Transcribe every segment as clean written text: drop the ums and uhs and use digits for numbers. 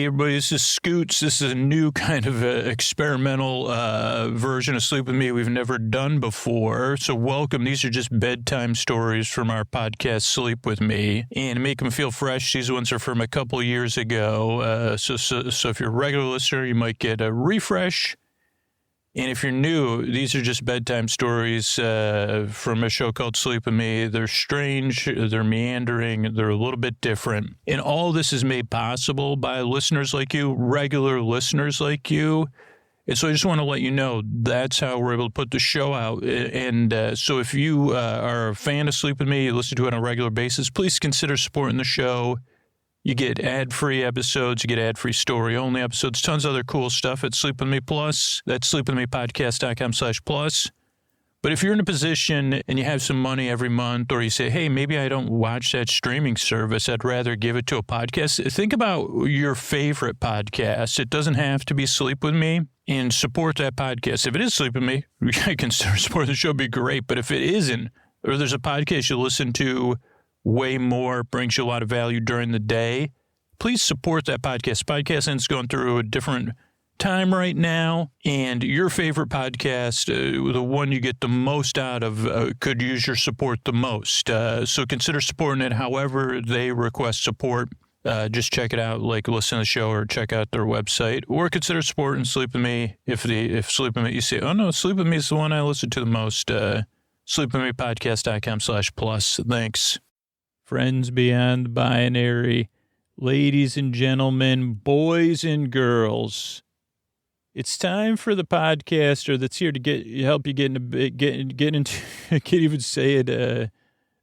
Hey, everybody, this is Scoots. This is a new kind of experimental version of Sleep With Me we've never done before. So welcome. These are just bedtime stories from our podcast, Sleep With Me. And to make them feel fresh, these ones are from a couple years ago. So if you're a regular listener, you might get a refresh. And if you're new, these are just bedtime stories from a show called Sleep With Me. They're strange, they're meandering, they're a little bit different. And all this is made possible by listeners like you, regular listeners like you. And so I just want to let you know that's how we're able to put the show out. And so if you are a fan of Sleep With Me, you listen to it on a regular basis, please consider supporting the show. You get ad-free episodes, you get ad-free story-only episodes, tons of other cool stuff at Sleep With Me Plus. That's sleepwithmepodcast.com/plus. But if you're in a position and you have some money every month, or you say, hey, maybe I don't watch that streaming service, I'd rather give it to a podcast, think about your favorite podcast. It doesn't have to be Sleep With Me, and support that podcast. If it is Sleep With Me, I consider supporting the show, would be great. But if it isn't, or there's a podcast you listen to way more, brings you a lot of value during the day, please support that podcast. Podcasting is going through a different time right now, and your favorite podcast, the one you get the most out of, could use your support the most. So consider supporting it however they request support. Just check it out, like listen to the show or check out their website, or consider supporting Sleep With Me. If Sleep With Me, you say, oh no, Sleep With Me is the one I listen to the most, sleepwithmepodcast.com/plus. Thanks. Friends beyond the binary, ladies and gentlemen, boys and girls, it's time for the podcaster that's here to help you get into. I can't even say it,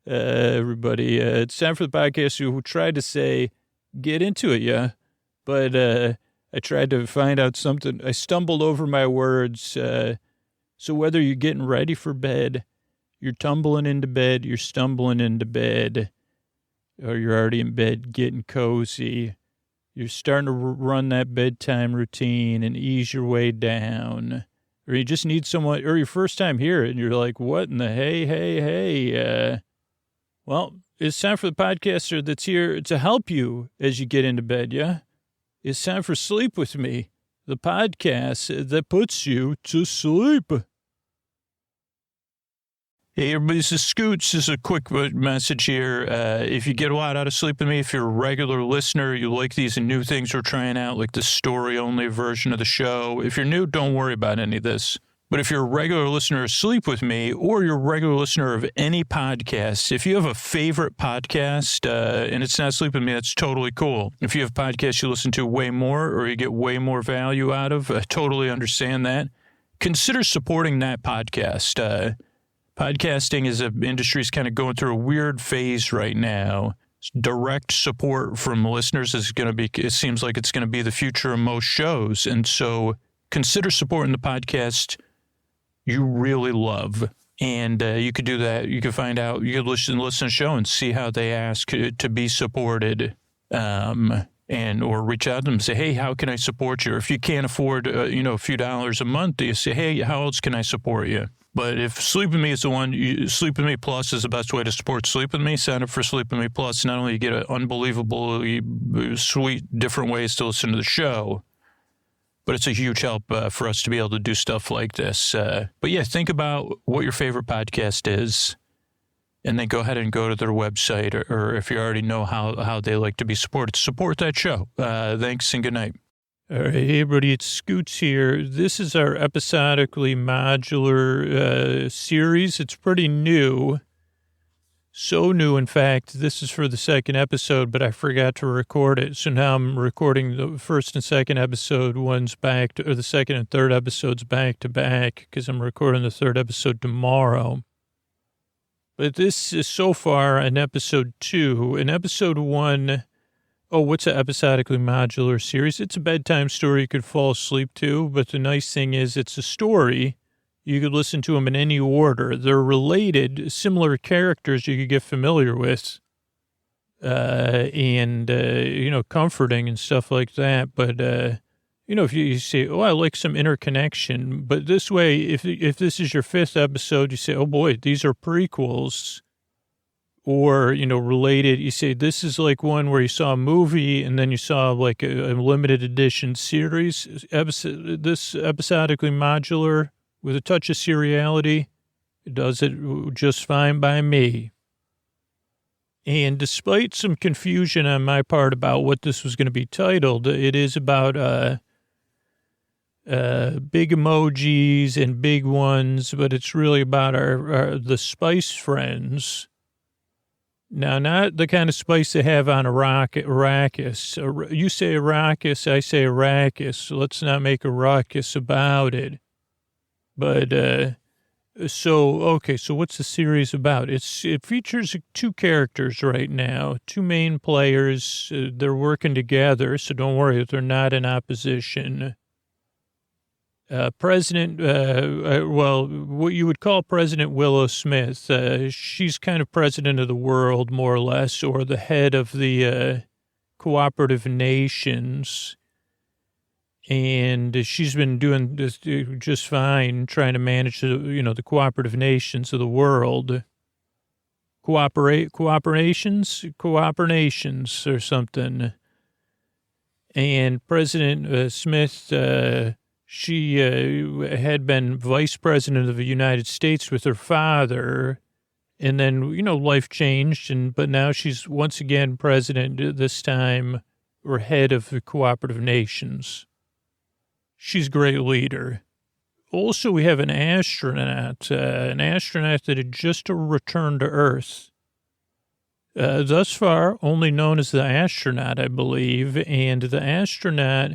everybody. It's time for the podcaster who tried to say, get into it, yeah. But I tried to find out something. I stumbled over my words. So whether you're getting ready for bed, you're tumbling into bed, you're stumbling into bed, or you're already in bed getting cozy, you're starting to run that bedtime routine and ease your way down, or you just need someone, or your first time here and you're like, what in the hey, well, it's time for the podcaster that's here to help you as you get into bed, yeah? It's time for Sleep With Me, the podcast that puts you to sleep. Hey, everybody, this is Scoots. This is a quick message here. If you get a lot out of Sleep With Me, if you're a regular listener, you like these new things we're trying out, like the story-only version of the show. If you're new, don't worry about any of this. But if you're a regular listener of Sleep With Me, or you're a regular listener of any podcast, if you have a favorite podcast, and it's not Sleep With Me, that's totally cool. If you have podcasts you listen to way more, or you get way more value out of, I totally understand that. Consider supporting that podcast. Podcasting as an industry is kind of going through a weird phase right now. Direct support from listeners is going to be, it seems like it's going to be the future of most shows. And so consider supporting the podcast you really love. And you could do that. You could find out, you could listen to the show and see how they ask to be supported. Or reach out to them and say, hey, how can I support you? Or if you can't afford, a few dollars a month, you say, hey, how else can I support you? But if Sleep With Me is the one, Sleep With Me Plus is the best way to support Sleep With Me. Sign up for Sleep With Me Plus. Not only you get unbelievably sweet, different ways to listen to the show, but it's a huge help for us to be able to do stuff like this. But yeah, think about what your favorite podcast is, and then go ahead and go to their website, or if you already know how they like to be supported, support that show. Thanks and good night. All right, hey everybody, it's Scoots here. This is our episodically modular series. It's pretty new. So new, in fact, this is for the second episode, but I forgot to record it. So now I'm recording the first and second episode ones back to, or the second and third episodes back to back, because I'm recording the third episode tomorrow. But this is so far an episode 2. In episode 1, what's an episodically modular series? It's a bedtime story you could fall asleep to, but the nice thing is it's a story. You could listen to them in any order. They're related, similar characters you could get familiar with, and comforting and stuff like that. But, if you say, I like some interconnection. But this way, if this is your 5th episode, you say, oh, boy, these are prequels. or, related. You say, this is like one where you saw a movie and then you saw like a limited edition series, this episodically modular with a touch of seriality. It does it just fine by me. And despite some confusion on my part about what this was going to be titled, it is about big emojis and big ones, but it's really about the spice friends. Now, not the kind of spice they have on Arrakis. You say Arrakis, I say Arrakis. So let's not make a ruckus about it. But so what's the series about? It features two characters right now, two main players. They're working together, so don't worry, they're not in opposition. What you would call President Willow Smith. She's kind of president of the world, more or less, or the head of the cooperative nations. And she's been doing this just fine, trying to manage the cooperative nations of the world. Cooperations or something. And President Smith, she had been vice president of the United States with her father, and then, life changed, but now she's once again president, this time, or head of the cooperative nations. She's a great leader. Also, we have an astronaut that had just returned to Earth. Thus far, only known as the astronaut, I believe, and the astronaut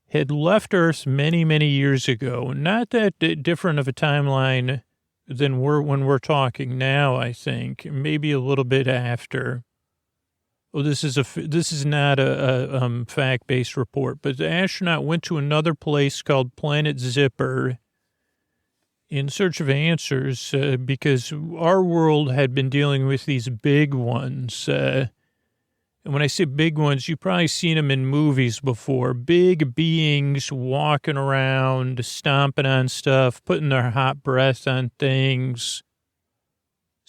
had left Earth many, many years ago. Not that different of a timeline than when we're talking now, I think. Maybe a little bit after. Well, this is not a fact-based report, but the astronaut went to another place called Planet Zipper in search of answers because our world had been dealing with these big ones. And when I say big ones, you've probably seen them in movies before. Big beings walking around, stomping on stuff, putting their hot breath on things.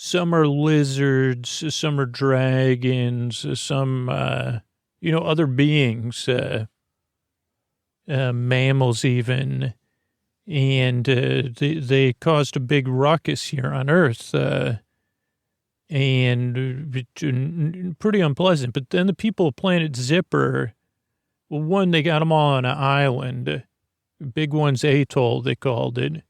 Some are lizards, some are dragons, some, other beings, mammals even. And they caused a big ruckus here on Earth, and pretty unpleasant. But then the people of Planet Zipper, well, one, they got them all on an island. Big One's Atoll, they called it.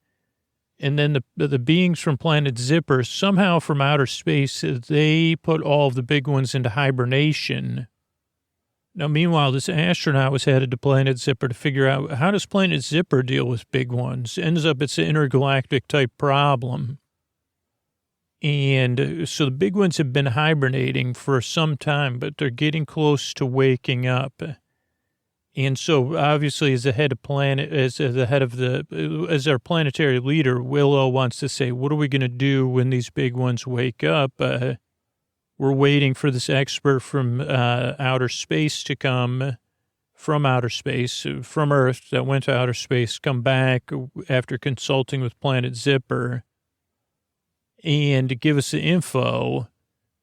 And then the beings from Planet Zipper, somehow from outer space, they put all of the big ones into hibernation. Now, meanwhile, this astronaut was headed to Planet Zipper to figure out how does Planet Zipper deal with big ones. Ends up it's an intergalactic type problem. And so the big ones have been hibernating for some time, but they're getting close to waking up. And so, obviously, as our planetary leader, Willow wants to say, what are we going to do when these big ones wake up? We're waiting for this expert from outer space to come, from Earth, that went to outer space, come back after consulting with Planet Zipper and give us the info.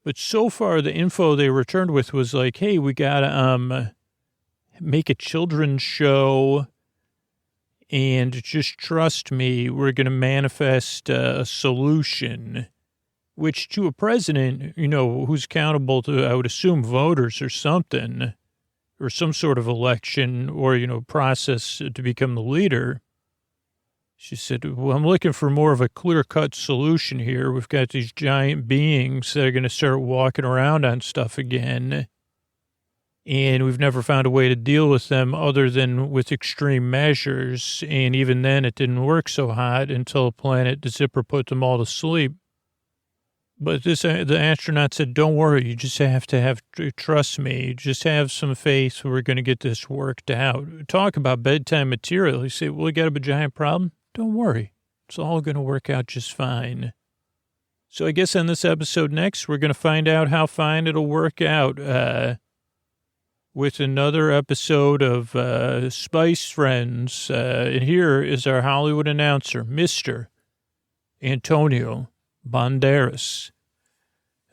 But so far, the info they returned with was like, hey, we got to make a children's show, and just trust me, we're going to manifest a solution, which to a president, who's accountable to, I would assume, voters or something, or some sort of election or, process to become the leader. She said, well, I'm looking for more of a clear-cut solution here. We've got these giant beings that are going to start walking around on stuff again. And we've never found a way to deal with them other than with extreme measures. And even then, it didn't work so hot until Planet Zipper put them all to sleep. But the astronaut said, don't worry, you just have to trust me. Just have some faith. We're going to get this worked out. Talk about bedtime material. You say, well, we got a giant problem? Don't worry. It's all going to work out just fine. So I guess on this episode next, we're going to find out how fine it'll work out. With another episode of Spice Friends. And here is our Hollywood announcer, Mr. Antonio Banderas.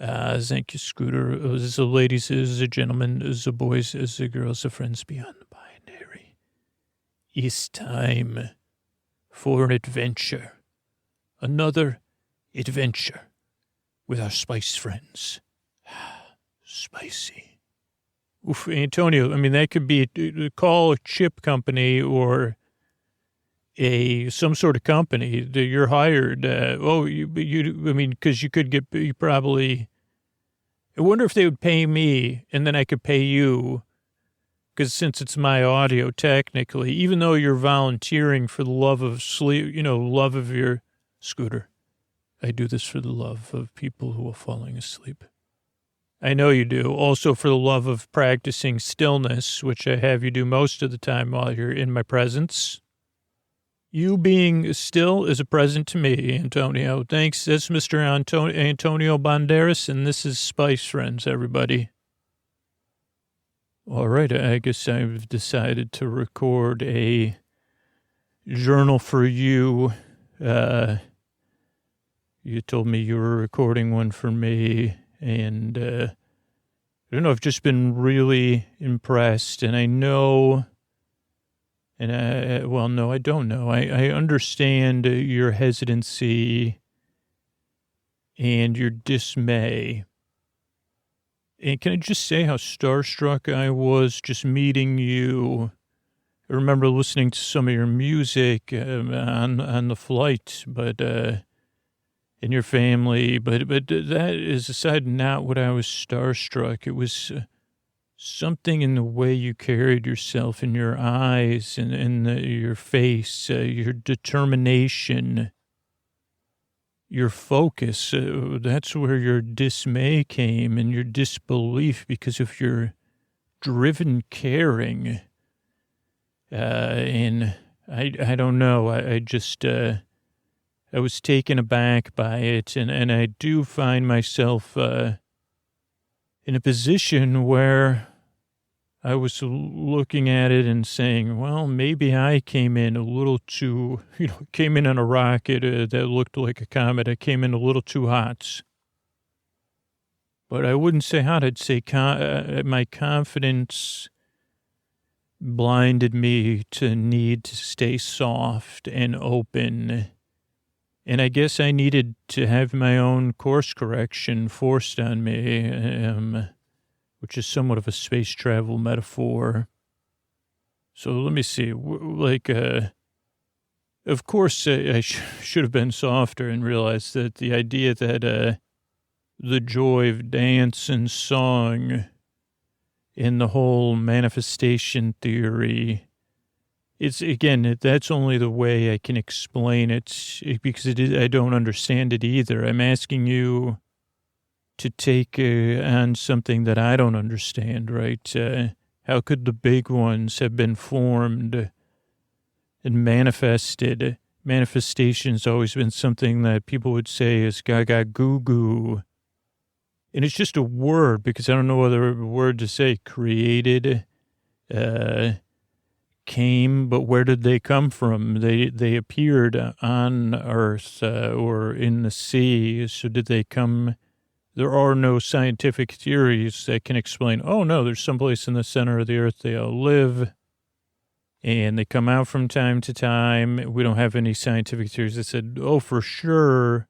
Thank you, Scooter. As the ladies, as the gentlemen, as the boys, as the girls, the friends beyond the binary. It's time for an adventure. Another adventure with our spice friends. Spicy. Oof, Antonio, I mean, that could be, call a chip company or some sort of company that you're hired. I mean, because you probably, I wonder if they would pay me and then I could pay you. Because since it's my audio, technically, even though you're volunteering for the love of sleep, love of your Scooter, I do this for the love of people who are falling asleep. I know you do. Also for the love of practicing stillness, which I have you do most of the time while you're in my presence. You being still is a present to me, Antonio. Thanks. That's Mr. Antonio Banderas, and this is Spice Friends, everybody. All right, I guess I've decided to record a journal for you. You told me you were recording one for me, and I don't know, I've just been really impressed, and I know... no, I don't know. I understand your hesitancy and your dismay. And can I just say how starstruck I was just meeting you? I remember listening to some of your music on the flight, but and your family. But that is aside not what I was starstruck. It was... something in the way you carried yourself, in your eyes and in your face, your determination, your focus. That's where your dismay came and your disbelief because of your driven caring. And I don't know. I just, I was taken aback by it. And I do find myself in a position where I was looking at it and saying, well, maybe I came in a little too, came in on a rocket that looked like a comet. I came in a little too hot. But I wouldn't say hot. I'd say my confidence blinded me to need to stay soft and open. And I guess I needed to have my own course correction forced on me. Which is somewhat of a space travel metaphor. So let me see. Of course, I should have been softer and realized that the idea that the joy of dance and song in the whole manifestation theory, that's only the way I can explain it because I don't understand it either. I'm asking you to take on something that I don't understand, right? How could the big ones have been formed and manifested? Manifestation's always been something that people would say is gaga goo goo. And it's just a word because I don't know other word to say. Created, came, but where did they come from? They appeared on Earth or in the sea. So did they come... There are no scientific theories that can explain, oh, no, there's someplace in the center of the earth they all live, and they come out from time to time. We don't have any scientific theories that said, oh, for sure,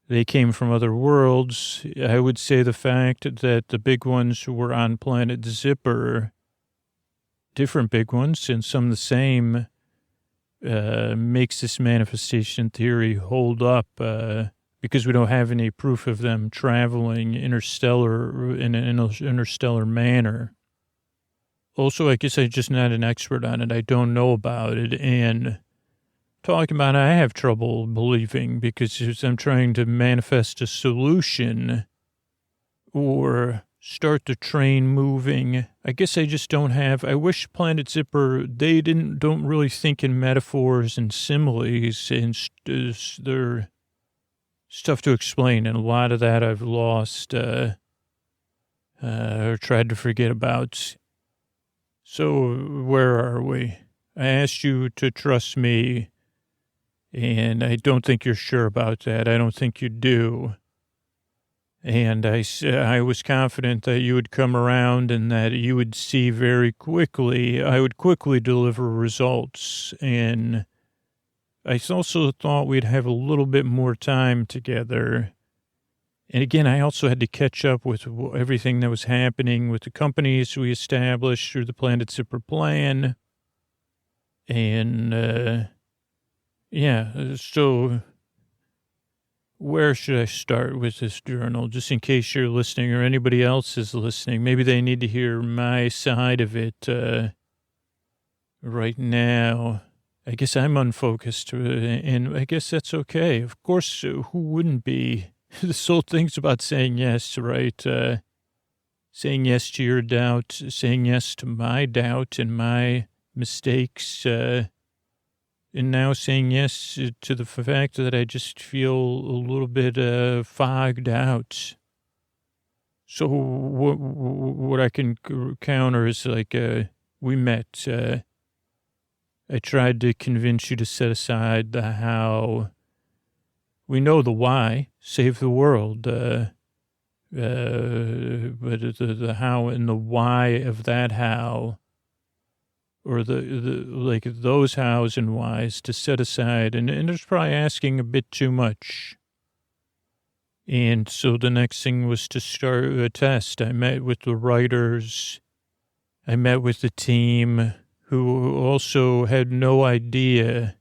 they came from other worlds. I would say the fact that the big ones who were on planet Zipper, different big ones, and some the same, makes this manifestation theory hold up, because we don't have any proof of them traveling interstellar in an interstellar manner. Also, I guess I'm just not an expert on it. I don't know about it. And talking about it, I have trouble believing because I'm trying to manifest a solution or start the train moving. I guess I just don't have... I wish Planet Zipper, they don't really think in metaphors and similes, and they're... It's tough to explain, and a lot of that I've lost or tried to forget about. So where are we? I asked you to trust me, and I don't think you're sure about that. I don't think you do. And I was confident that you would come around and that you would see very quickly, I would quickly deliver results. And I also thought we'd have a little bit more time together. And again, I also had to catch up with everything that was happening with the companies we established through the Planet Zipper plan. And, so where should I start with this journal? Just in case you're listening or anybody else is listening, maybe they need to hear my side of it right now. I guess I'm unfocused, and I guess that's okay. Of course, who wouldn't be? This whole thing's about saying yes, right? Saying yes to your doubt, saying yes to my doubt and my mistakes, and now saying yes to the fact that I just feel a little bit fogged out. So what I can counter is like we met. I tried to convince you to set aside the how. We know the why, save the world, but the how and the why of that how, or the like those hows and whys to set aside, and it's probably asking a bit too much. And so the next thing was to start a test. I met with the writers. I met with the team who also had no idea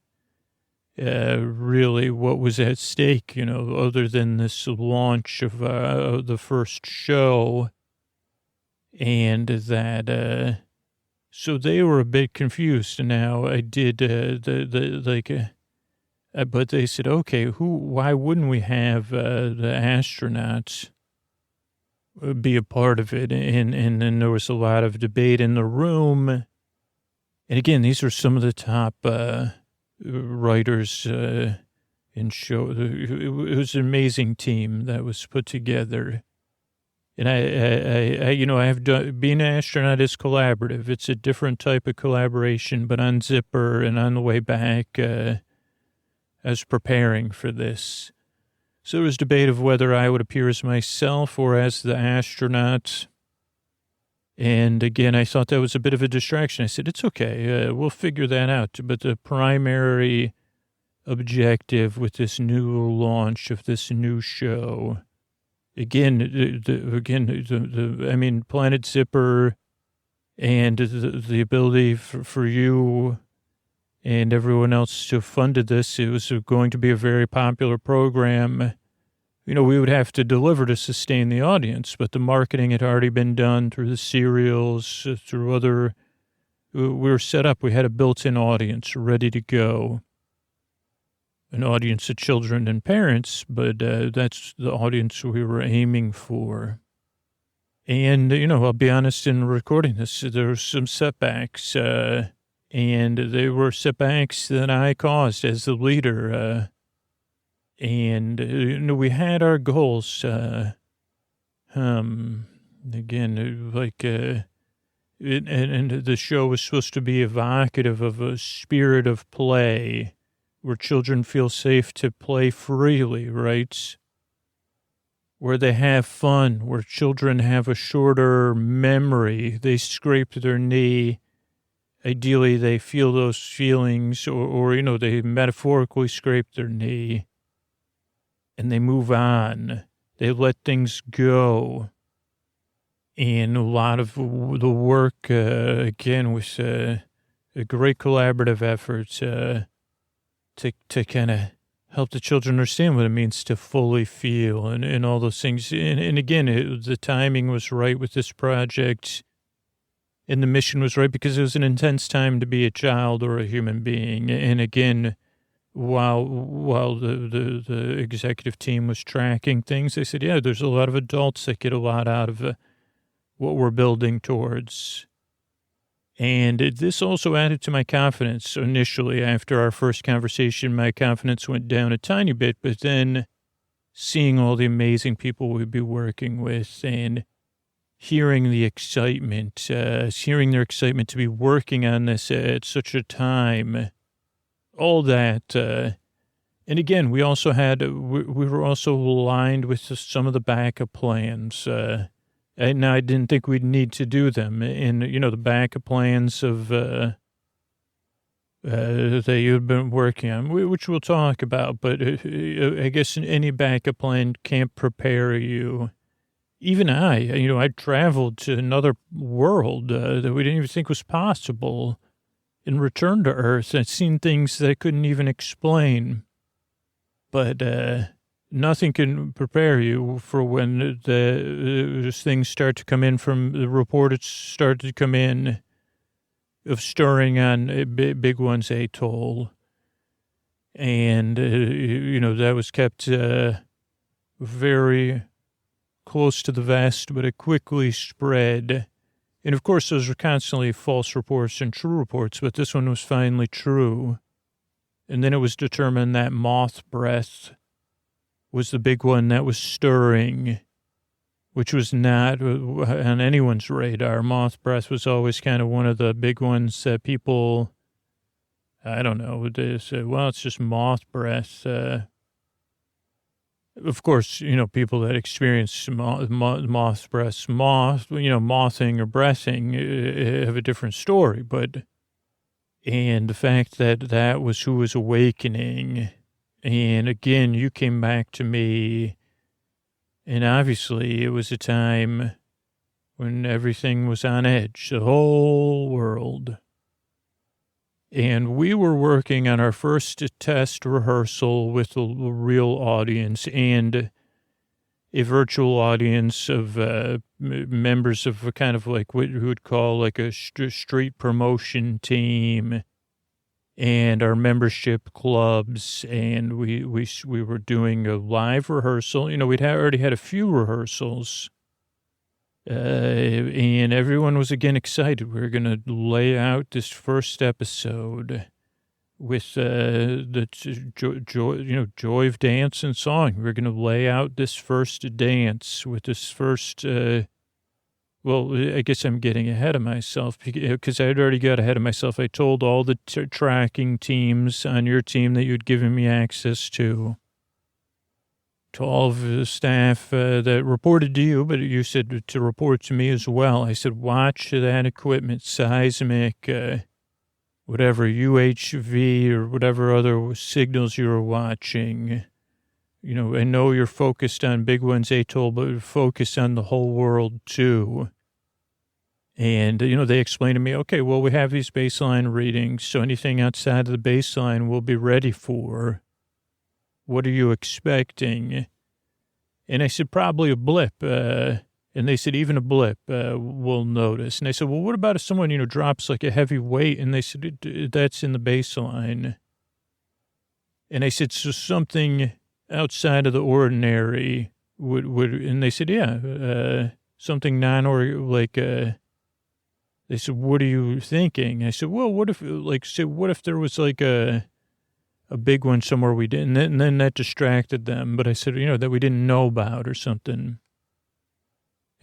really what was at stake, other than this launch of the first show. And that, so they were a bit confused. Now I did, but they said, okay, why wouldn't we have the astronauts be a part of it? And then there was a lot of debate in the room. And again, these are some of the top writers and show. It was an amazing team that was put together. And I have done, being an astronaut is collaborative. It's a different type of collaboration, but on Zipper and on the way back, I was preparing for this. So there was debate of whether I would appear as myself or as the astronaut. And again, I thought that was a bit of a distraction. I said, it's okay. We'll figure that out. But the primary objective with this new launch of this new show, again, Planet Zipper and the ability for you and everyone else who funded this, it was going to be a very popular program. We would have to deliver to sustain the audience, but the marketing had already been done through the serials, through other, we were set up. We had a built-in audience ready to go. An audience of children and parents, but that's the audience we were aiming for. And, I'll be honest, in recording this, there were some setbacks, and they were setbacks that I caused as the leader. And, we had our goals. Again, and the show was supposed to be evocative of a spirit of play where children feel safe to play freely, right? Where they have fun, where children have a shorter memory. They scrape their knee. Ideally, they feel those feelings, or they metaphorically scrape their knee. And they move on. They let things go. And a lot of the work, again, was a great collaborative effort to kind of help the children understand what it means to fully feel and all those things. And again, the timing was right with this project. And the mission was right because it was an intense time to be a child or a human being. And again, while the executive team was tracking things, they said, yeah, there's a lot of adults that get a lot out of what we're building towards. And this also added to my confidence initially. After our first conversation, my confidence went down a tiny bit, but then seeing all the amazing people we'd be working with and hearing the excitement, hearing their excitement to be working on this at such a time, all that, and And again, we also had, we were also aligned with some of the backup plans. And I didn't think we'd need to do them. And, the backup plans of, that you've been working on, which we'll talk about. But I guess any backup plan can't prepare you. Even I traveled to another world that we didn't even think was possible and returned to Earth. I'd seen things that I couldn't even explain. But nothing can prepare you for when the things start to come in from the reports start to come in of stirring on Big One's atoll. And, that was kept very close to the vest, but it quickly spread. And, of course, those were constantly false reports and true reports, but this one was finally true. And then it was determined that moth breath was the big one that was stirring, which was not on anyone's radar. Moth breath was always kind of one of the big ones that people, I don't know, they say, well, it's just moth breath. Of course, people that experience moth breath, mothing or breathing have a different story, but... And the fact that was who was awakening. And again, you came back to me. And obviously, it was a time when everything was on edge, the whole world. And we were working on our first test rehearsal with a real audience and a virtual audience of members of a kind of like what you would call like a street promotion team and our membership clubs. And we were doing a live rehearsal. We'd already had a few rehearsals. And everyone was again excited. We were going to lay out this first episode with the joy of dance and song. We're going to lay out this first dance with this first, well, I guess I'm getting ahead of myself because I'd already got ahead of myself. I told all the tracking teams on your team that you'd given me access to all of the staff that reported to you, but you said to report to me as well. I said, watch that equipment, seismic, whatever UHV or whatever other signals you were watching. I know you're focused on Big One's atoll, but focused on the whole world too. And, they explained to me, okay, well, we have these baseline readings, so anything outside of the baseline we'll be ready for. What are you expecting? And I said, probably a blip. And they said, even a blip we'll notice. And I said, well, what about if someone, drops like a heavy weight? And they said, that's in the baseline. And I said, so something outside of the ordinary would and they said, yeah, something they said, what are you thinking? I said, well, what if there was like a big one somewhere we didn't, and then that distracted them. But I said, that we didn't know about or something.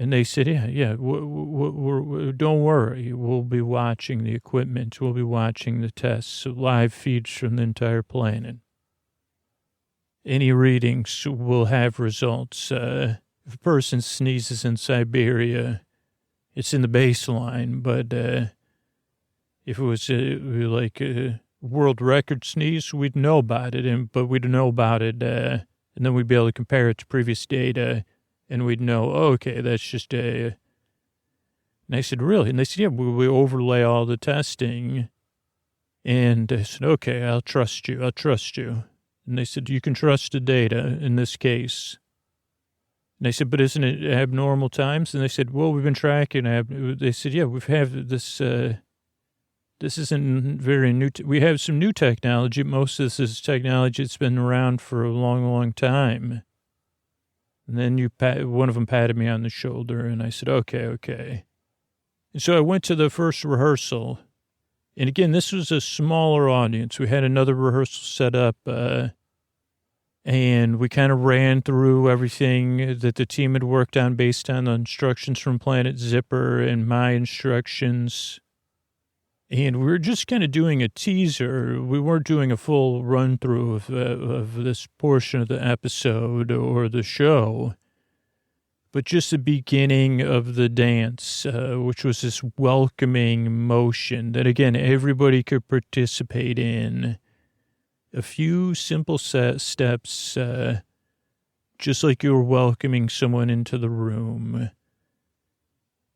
And they said, yeah, don't worry. We'll be watching the equipment. We'll be watching the tests, live feeds from the entire planet. Any readings will have results. If a person sneezes in Siberia, it's in the baseline. But if it was like a world record sneeze, we'd know about it. But we'd know about it, and then we'd be able to compare it to previous data. And we'd know, oh, okay, that's just a... And I said, really? And they said, yeah, we overlay all the testing. And I said, okay, I'll trust you. And they said, you can trust the data in this case. And I said, but isn't it abnormal times? And they said, well, we've been tracking. They said, yeah, we've had this... this isn't very new. We have some new technology. Most of this is technology that's been around for a long, long time. And then one of them patted me on the shoulder, and I said, okay. And so I went to the first rehearsal. And again, this was a smaller audience. We had another rehearsal set up, and we kind of ran through everything that the team had worked on based on the instructions from Planet Zipper and my instructions. And we were just kind of doing a teaser. We weren't doing a full run through of this portion of the episode or the show, but just the beginning of the dance, which was this welcoming motion that, again, everybody could participate in. A few simple steps, just like you were welcoming someone into the room.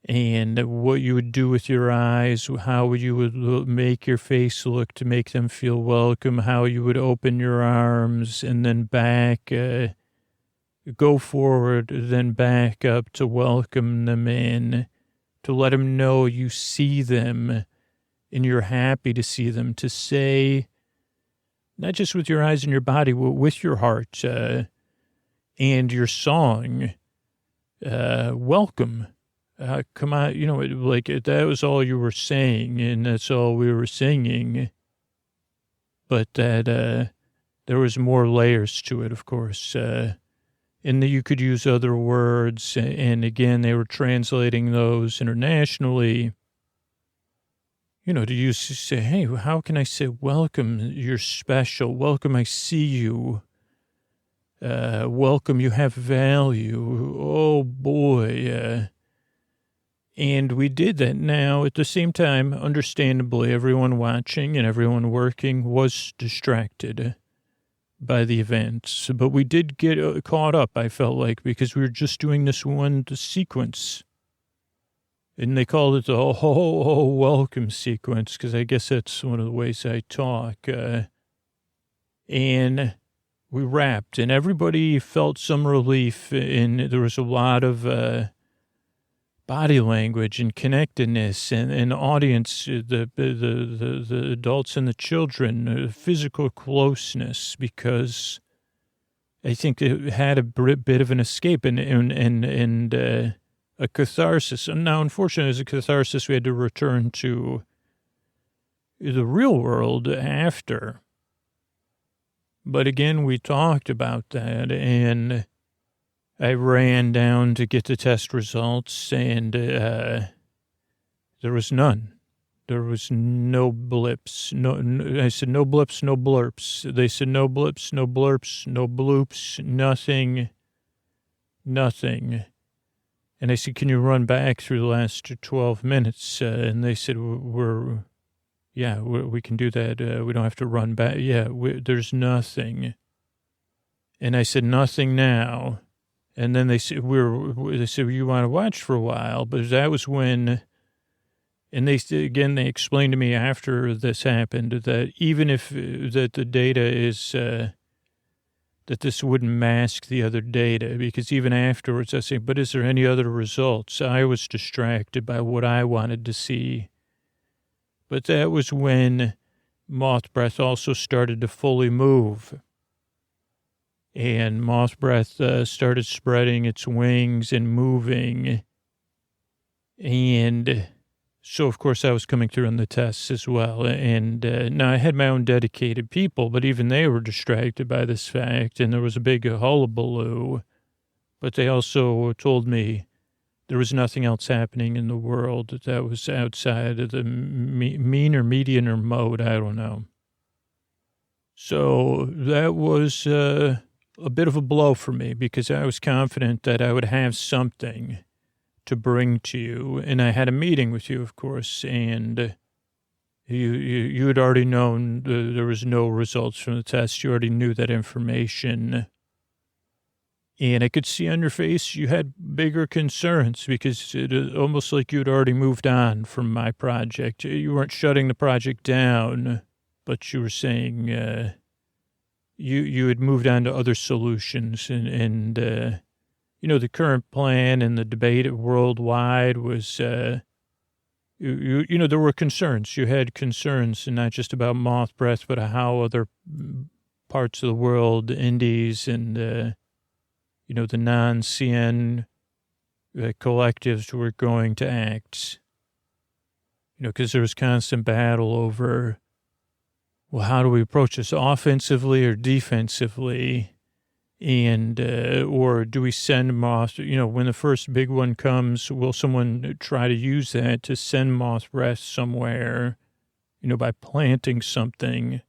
And what you would do with your eyes, how you would make your face look to make them feel welcome, how you would open your arms and then back, go forward, then back up to welcome them in, to let them know you see them and you're happy to see them, to say, not just with your eyes and your body, but with your heart and your song, welcome. Come on, like that was all you were saying, and that's all we were singing. But that there was more layers to it, of course, and that you could use other words. And again, they were translating those internationally. To say, hey, how can I say welcome? You're special. Welcome, I see you. Welcome, you have value. Oh boy. And we did that. Now, at the same time, understandably, everyone watching and everyone working was distracted by the events. But we did get caught up, I felt like, because we were just doing this one sequence. And they called it the welcome sequence, because I guess that's one of the ways I talk. And we rapped, and everybody felt some relief, and there was a lot of body language and connectedness and audience, the adults and the children, physical closeness, because I think it had a bit of an escape and a catharsis. And now, unfortunately, as a catharsis, we had to return to the real world after. But again, we talked about that, and I ran down to get the test results, and there was none. There was no blips. I said, no blips, no blurps. They said, no blips, no blurps, no bloops, nothing. And I said, can you run back through the last 12 minutes? And they said, we can do that. We don't have to run back. There's nothing. And I said, nothing now. And then they said, you want to watch for a while? But that was when, and they explained to me after this happened that even if that the data is, that this wouldn't mask the other data, because even afterwards I said, but is there any other results? I was distracted by what I wanted to see. But that was when Moth breath also started to fully move. And Moth breath started spreading its wings and moving. And so, of course, I was coming through on the tests as well. And now I had my own dedicated people, but even they were distracted by this fact. And there was a big hullabaloo. But they also told me there was nothing else happening in the world that was outside of the mean or median or mode. I don't know. So that was a bit of a blow for me, because I was confident that I would have something to bring to you. And I had a meeting with you, of course, and you had already known there was no results from the test. You already knew that information. And I could see on your face you had bigger concerns, because it almost like you had already moved on from my project. You weren't shutting the project down, but you were saying you had moved on to other solutions. And the current plan and the debate worldwide was, there were concerns. You had concerns, and not just about Moth breath, but how other parts of the world, the Indies and, the non-CN collectives were going to act. Because there was constant battle over, well, how do we approach this, offensively or defensively? And, or do we send Moth, when the first big one comes, will someone try to use that to send Moth breath somewhere by planting something.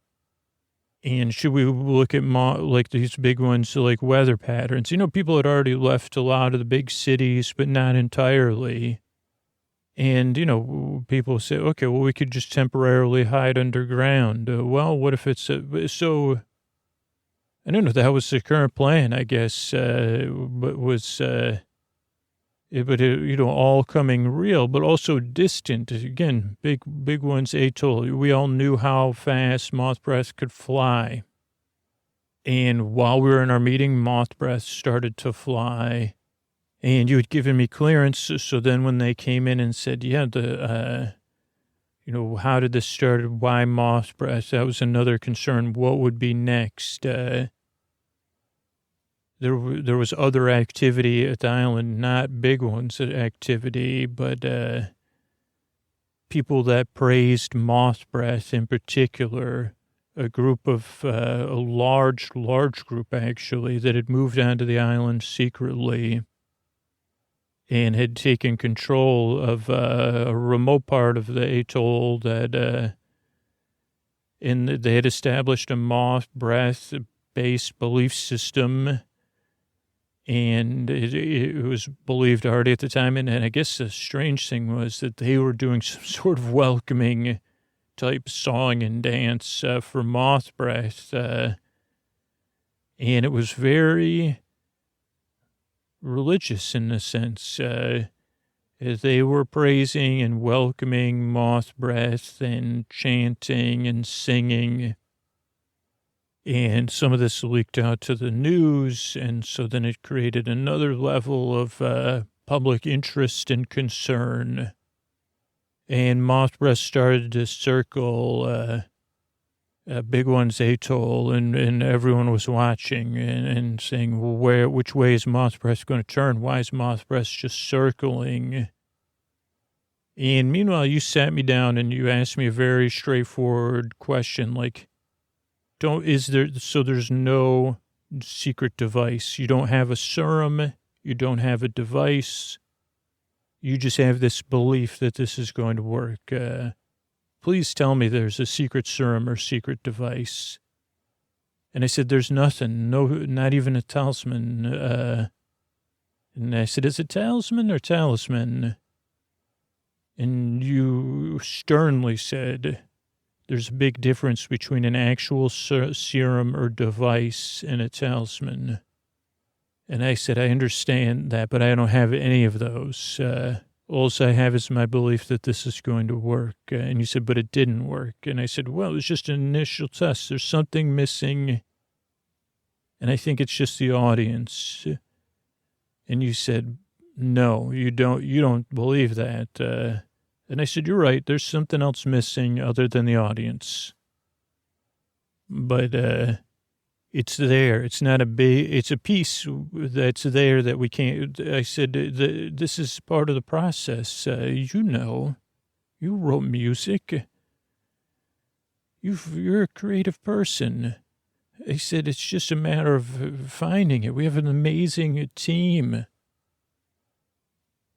And should we look at like these big ones, like weather patterns? People had already left a lot of the big cities, but not entirely. And, people say, okay, well, we could just temporarily hide underground. Well, what if it's so? I don't know. That was the current plan, I guess, but was, all coming real, but also distant. Again, big ones, atoll. We all knew how fast moth breath could fly. And while we were in our meeting, moth breath started to fly. And you had given me clearance. So then when they came in and said, yeah, how did this start? Why moth breath? That was another concern. What would be next? There was other activity at the island, not big ones activity, but people that praised moth breath in particular, a group of, a large group actually, that had moved onto the island secretly and had taken control of a remote part of the atoll that, and they had established a moth breath-based belief system. And it was believed already at the time. And I guess the strange thing was that they were doing some sort of welcoming type song and dance for moth breath. And it was very religious in a sense. As they were praising and welcoming moth breath and chanting and singing. And some of this leaked out to the news, and so then it created another level of public interest and concern. And moth breath started to circle Big One's atoll, and everyone was watching and saying, well, which way is moth breath going to turn? Why is moth breath just circling? And meanwhile, you sat me down and you asked me a very straightforward question, like, there's no secret device. You don't have a serum. You don't have a device. You just have this belief that this is going to work. Please tell me there's a secret serum or secret device. And I said, there's nothing. No, not even a talisman. And I said, is it talisman or talisman? And you sternly said, there's a big difference between an actual serum or device and a talisman. And I said, I understand that, but I don't have any of those. All I have is my belief that this is going to work. And you said, but it didn't work. And I said, well, it's just an initial test. There's something missing. And I think it's just the audience. And you said, no, you don't believe that. And I said, you're right. There's something else missing other than the audience. But it's there. It's not it's a piece that's there that we can't. I said, this is part of the process. You wrote music. You're a creative person. I said, it's just a matter of finding it. We have an amazing team.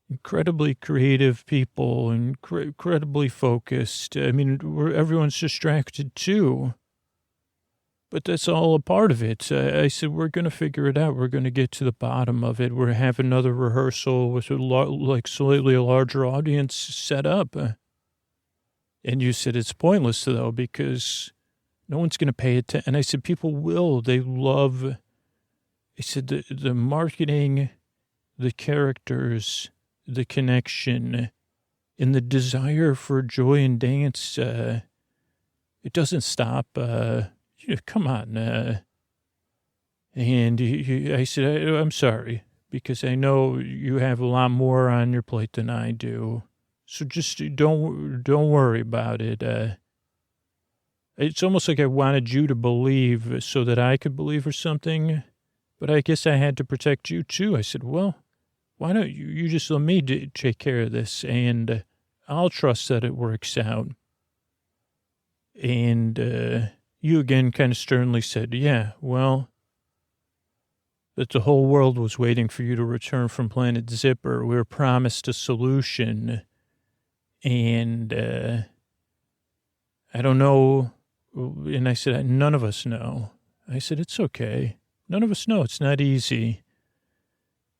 Incredibly creative people, incredibly focused. I mean, everyone's distracted too. But that's all a part of it. I said, we're going to figure it out. We're going to get to the bottom of it. We're having another rehearsal with slightly a larger audience set up. And you said, it's pointless though, because no one's going to pay attention. And I said, people will. They love. I said, the marketing, the characters, the connection, and the desire for joy and dance, it doesn't stop. Come on. And I said, I'm sorry, because I know you have a lot more on your plate than I do. So just don't worry about it. It's almost like I wanted you to believe so that I could believe or something. But I guess I had to protect you too. I said, well, why don't you just let me take care of this, and I'll trust that it works out. And you again kind of sternly said, yeah, well, that the whole world was waiting for you to return from Planet Zipper. We were promised a solution. And I don't know. And I said, none of us know. I said, it's okay. None of us know. It's not easy.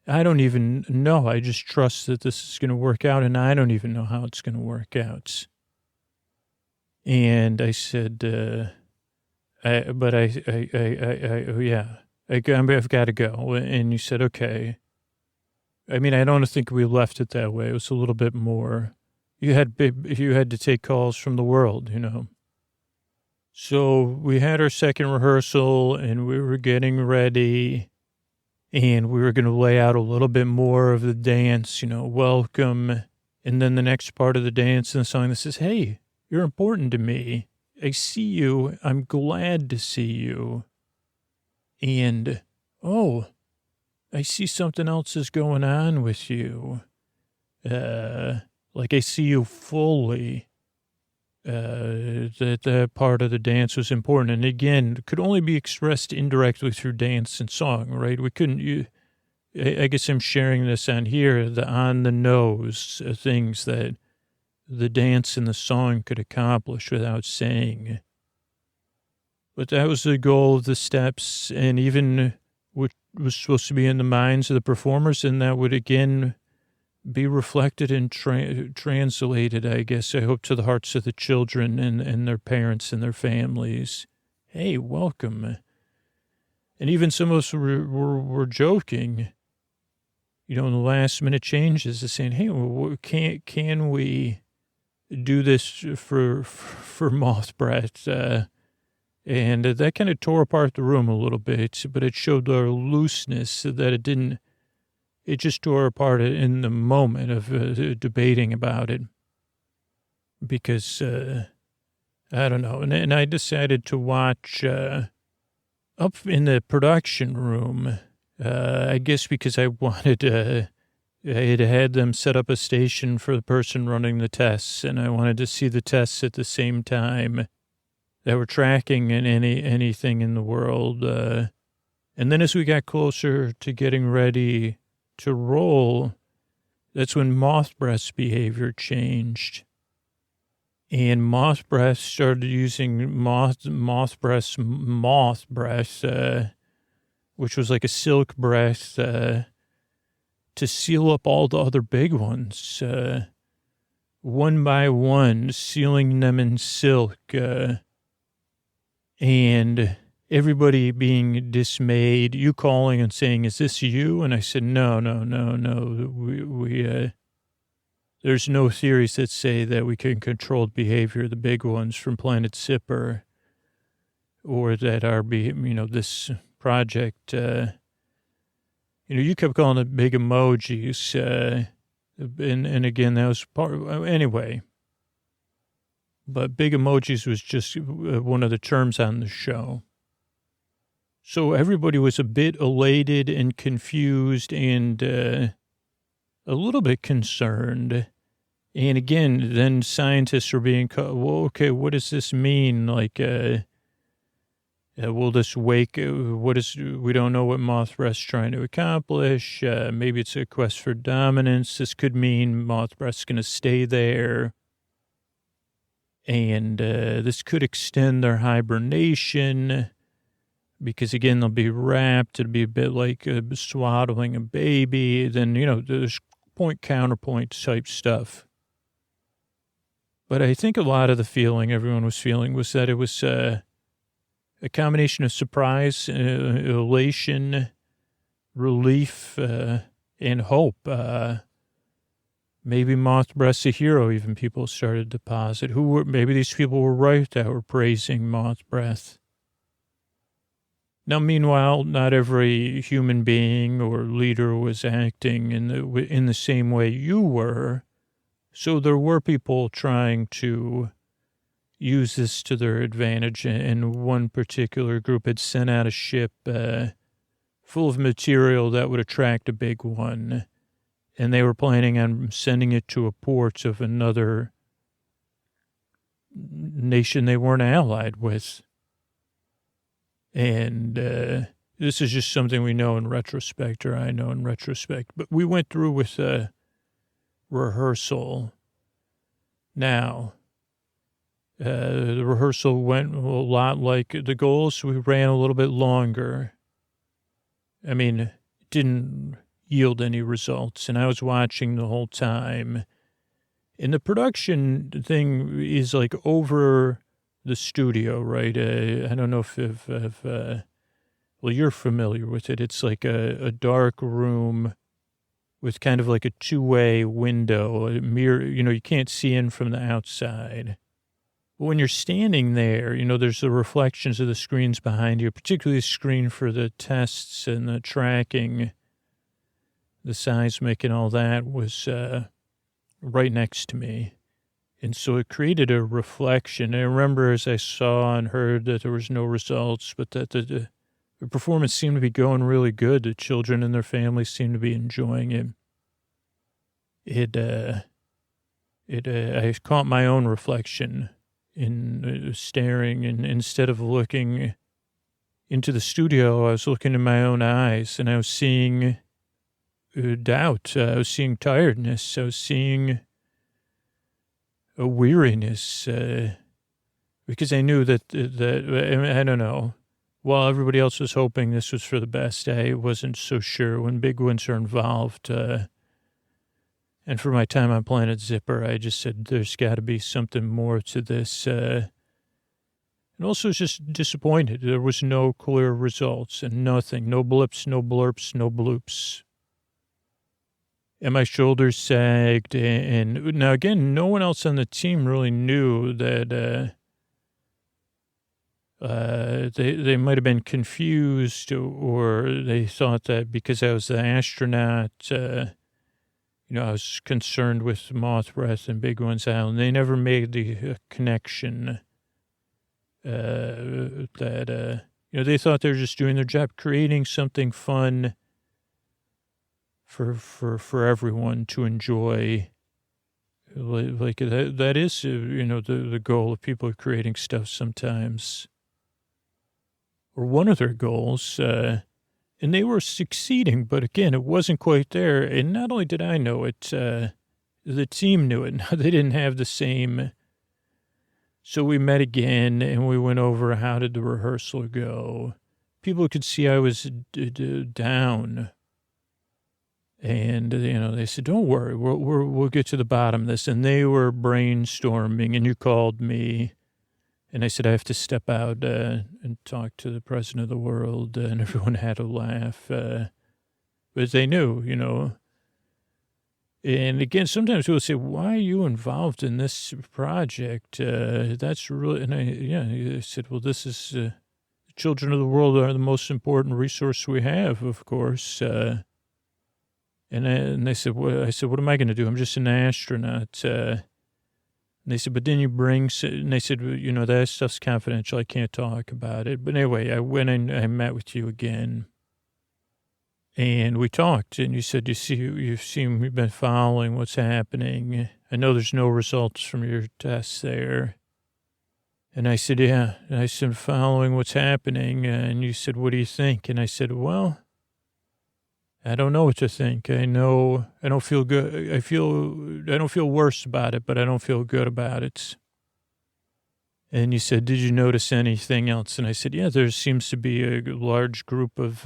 I don't even know. I just trust that this is going to work out, and I don't even know how it's going to work out. And I said, I've got to go. And you said, okay. I mean, I don't think we left it that way. It was a little bit more. You had to take calls from the world, you know. So we had our second rehearsal, and we were getting ready. And we were going to lay out a little bit more of the dance, you know, welcome. And then the next part of the dance and the song that says, hey, you're important to me. I see you. I'm glad to see you. And, oh, I see something else is going on with you. Like I see you fully. That part of the dance was important. And again, it could only be expressed indirectly through dance and song, right? We couldn't, I guess I'm sharing this on here, the on the nose things that the dance and the song could accomplish without saying. But that was the goal of the steps, and even what was supposed to be in the minds of the performers, and that would again be reflected and translated, I guess, I hope, to the hearts of the children and their parents and their families. Hey, welcome. And even some of us were joking, you know, in the last minute changes, of saying, hey, well, can we do this for Moth Breath? And that kind of tore apart the room a little bit, but it showed our looseness that it just tore apart in the moment of debating about it. Because, I don't know. And I decided to watch up in the production room, I guess because I wanted, I had them set up a station for the person running the tests, and I wanted to see the tests at the same time that were tracking in anything in the world. And then as we got closer to getting ready to roll, that's when Moth Breath's behavior changed. And Moth Breath started using Moth Breath's moth breath, which was like a silk breath, to seal up all the other big ones, one by one, sealing them in silk, and everybody being dismayed, you calling and saying, is this you? And I said, no. There's no theories that say that we can control the behavior of the big ones from Planet Sipper, or that this project, you kept calling it big emojis. And again, that was anyway. But big emojis was just one of the terms on the show. So everybody was a bit elated and confused and a little bit concerned. And again, then scientists are being called, well, okay, what does this mean? Like, will this wake, we don't know what Moth Breath's trying to accomplish. Maybe it's a quest for dominance. This could mean Moth Breath's going to stay there. And this could extend their hibernation. Because, again, they'll be wrapped. It'll be a bit like swaddling a baby. Then, there's counterpoint type stuff. But I think a lot of the feeling everyone was feeling was that it was a combination of surprise, elation, relief, and hope. Maybe Moth Breath's a hero, even people started to posit. Maybe these people were right that were praising Moth Breath. Now, meanwhile, not every human being or leader was acting in the same way you were. So there were people trying to use this to their advantage. And one particular group had sent out a ship full of material that would attract a big one. And they were planning on sending it to a port of another nation they weren't allied with. And this is just something we know in retrospect, or I know in retrospect. But we went through with a rehearsal. Now, The rehearsal went a lot like the goals. We ran a little bit longer. I mean, it didn't yield any results, and I was watching the whole time. And the production thing is like over the studio, right? I don't know if well, you're familiar with it. It's like a dark room with kind of like a two-way window, a mirror. You can't see in from the outside. But when you're standing there, there's the reflections of the screens behind you, particularly the screen for the tests and the tracking, the seismic and all that was right next to me. And so it created a reflection. I remember as I saw and heard that there was no results, but that the performance seemed to be going really good. The children and their families seemed to be enjoying it. I caught my own reflection in staring, and instead of looking into the studio, I was looking in my own eyes, and I was seeing doubt. I was seeing tiredness. I was seeing a weariness, because I knew that I don't know. While everybody else was hoping this was for the best, I wasn't so sure. When big ones are involved, and for my time on Planet Zipper, I just said there's got to be something more to this. And also was just disappointed. There was no clear results and nothing. No blips, no blurps, no bloops. And my shoulders sagged. And now, again, no one else on the team really knew that they might have been confused, or they thought that because I was the astronaut, I was concerned with Moth, Breath, and Big Ones Island. They never made the connection that, they thought they were just doing their job, creating something fun for everyone to enjoy. Like that is, the goal of people creating stuff sometimes. Or one of their goals, and they were succeeding, but again, it wasn't quite there. And not only did I know it, the team knew it. They didn't have the same. So we met again, and we went over how did the rehearsal go. People could see I was down. And, they said, don't worry, we'll get to the bottom of this. And they were brainstorming, and you called me. And I said, I have to step out and talk to the president of the world. And everyone had a laugh. But they knew, And again, sometimes people say, why are you involved in this project? That's really, and I said, well, this is, children of the world are the most important resource we have, of course. And they said, I said, what am I going to do? I'm just an astronaut. And they said, but then you bring, and they said, that stuff's confidential. I can't talk about it. But anyway, I went and I met with you again. And we talked, and you said, you've been following what's happening. I know there's no results from your tests there. And I said, yeah. And I said, following what's happening. And you said, what do you think? And I said, well, I don't know what to think. I know I don't feel good. I don't feel worse about it, but I don't feel good about it. And you said, did you notice anything else? And I said, yeah, there seems to be a large group of,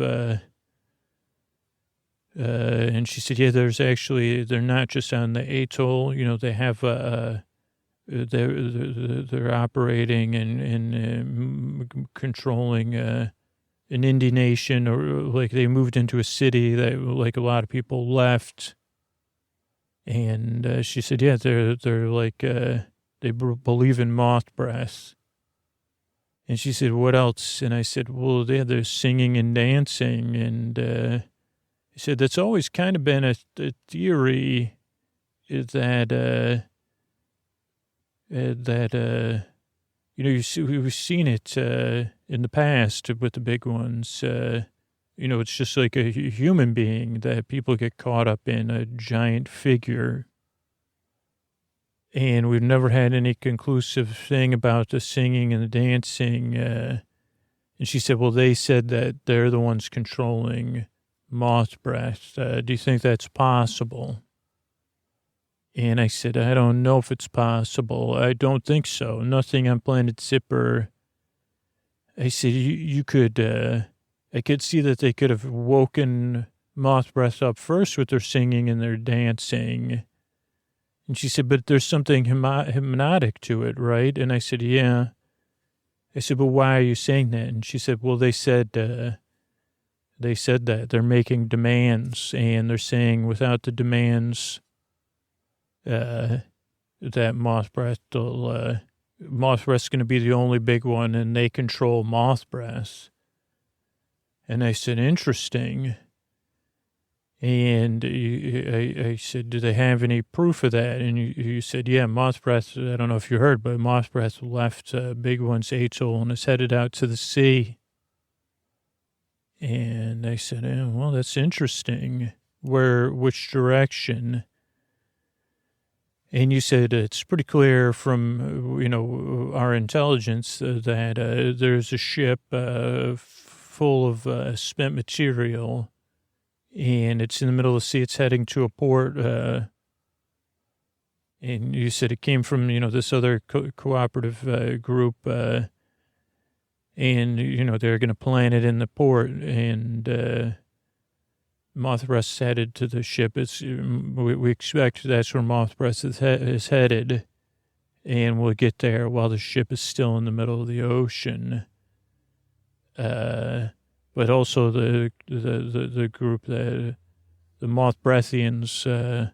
and she said, yeah, they're not just on the atoll, they have, they're operating and controlling, an Indian nation, or like they moved into a city that like a lot of people left. And she said, yeah, they're like, they believe in moth breath. And she said, what else? And I said, well, they're singing and dancing. And he said, that's always kind of been a theory that, we've seen it in the past with the big ones. It's just like a human being that people get caught up in, a giant figure. And we've never had any conclusive thing about the singing and the dancing. And she said, well, they said that they're the ones controlling moth breath. Do you think that's possible? And I said, I don't know if it's possible. I don't think so. Nothing on Planet Zipper. I said, you could, I could see that they could have woken Moth Breath up first with their singing and their dancing. And she said, but there's something hypnotic to it, right? And I said, yeah. I said, but why are you saying that? And she said, well, they said that they're making demands, and they're saying without the demands, that Moth Breath's going to be the only big one, and they control Moth Breath. And I said, interesting. And I said, do they have any proof of that? And you said, yeah, Moth Breath, I don't know if you heard, but Moth Breath left Big One's atoll and is headed out to the sea. And I said, well, that's interesting. Which direction? And you said it's pretty clear from, our intelligence that there's a ship full of spent material, and it's in the middle of the sea. It's heading to a port. And you said it came from, this other cooperative group, and, they're going to plant it in the port, and Moth Breath's headed to the ship. We expect that's where Moth Breath is headed, and we'll get there while the ship is still in the middle of the ocean. But also the group, the Moth Breathians,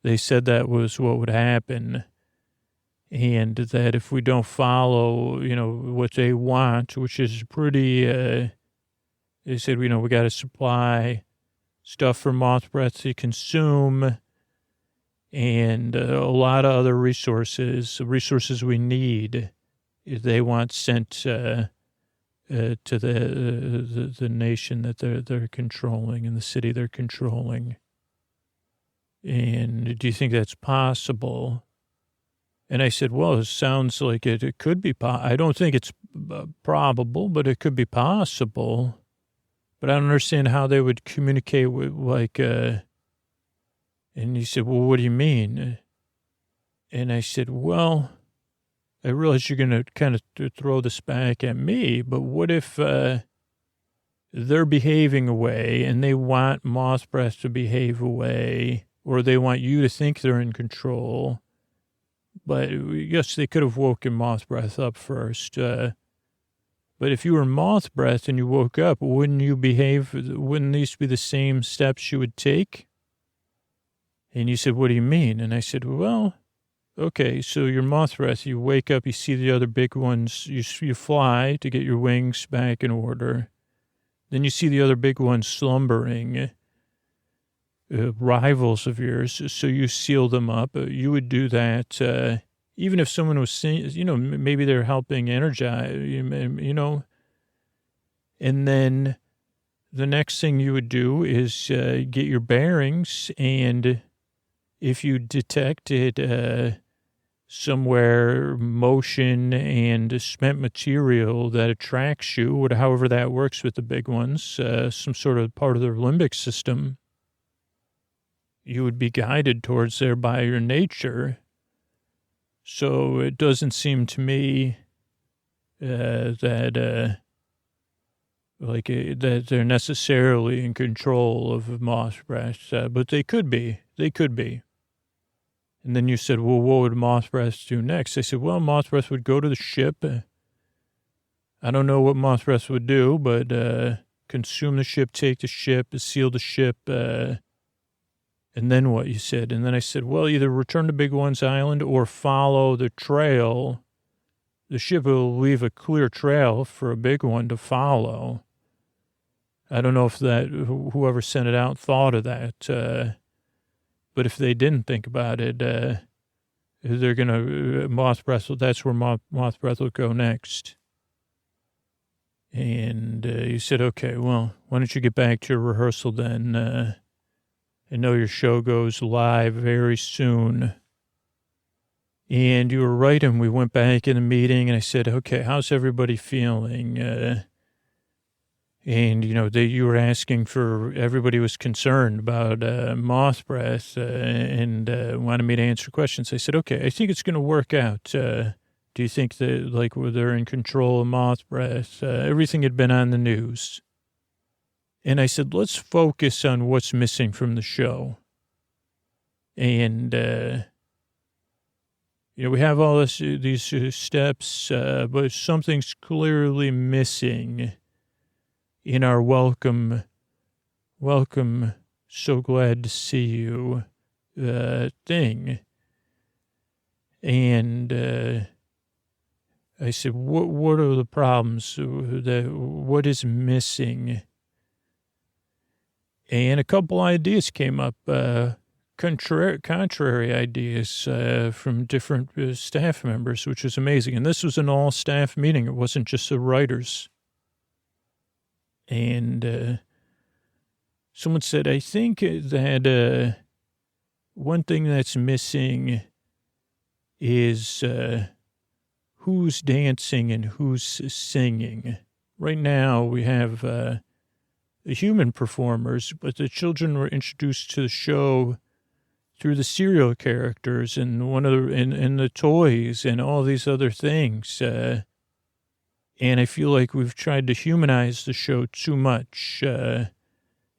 they said that was what would happen, and that if we don't follow, what they want, which is pretty, they said, we got to supply stuff for Moth Breath to consume, and a lot of other resources we need, they want sent to the nation that they're controlling, and the city they're controlling. And do you think that's possible? And I said, well, it sounds like it could be. I don't think it's probable, but it could be possible. But I don't understand how they would communicate with, and he said, well, what do you mean? And I said, well, I realize you're going to kind of throw this back at me, but what if they're behaving away and they want Moth Breath to behave away, or they want you to think they're in control? But yes, they could have woken Moth Breath up first. But if you were Moth Breath and you woke up, wouldn't these be the same steps you would take? And you said, what do you mean? And I said, well, okay, so you're Moth Breath, you wake up, you see the other big ones, you fly to get your wings back in order. Then you see the other big ones slumbering, rivals of yours, so you seal them up. You would do that even if someone was saying, maybe they're helping energize, and then the next thing you would do is get your bearings, and if you detected somewhere motion and spent material that attracts you, or however that works with the big ones, some sort of part of their limbic system, you would be guided towards there by your nature. So it doesn't seem to me that they're necessarily in control of Moth Breath, but they could be. They could be. And then you said, well, what would Moth Breath do next? I said, well, Moth Breath would go to the ship. I don't know what Moth Breath would do, but consume the ship, take the ship, seal the ship, and then what, you said? And then I said, well, either return to Big One's Island or follow the trail. The ship will leave a clear trail for a big one to follow. I don't know if whoever sent it out thought of that. But if they didn't think about it, they're going to, Moth Breath, that's where Moth Breath will go next. And you said, okay, well, why don't you get back to your rehearsal then? I know your show goes live very soon. And you were right, and we went back in the meeting, and I said, okay, how's everybody feeling? And, you were asking for, everybody was concerned about moth breath and wanted me to answer questions. I said, okay, I think it's going to work out. Do you think that, like, they're in control of moth breath? Everything had been on the news. And I said, let's focus on what's missing from the show. And, we have all these steps, but something's clearly missing in our welcome, so glad to see you thing. And I said, what are the problems? What is missing? And a couple ideas came up, contrary ideas from different staff members, which was amazing. And this was an all-staff meeting. It wasn't just the writers. And someone said, I think that one thing that's missing is who's dancing and who's singing. Right now we have the human performers, but the children were introduced to the show through the serial characters and and the toys and all these other things. And I feel like we've tried to humanize the show too much. And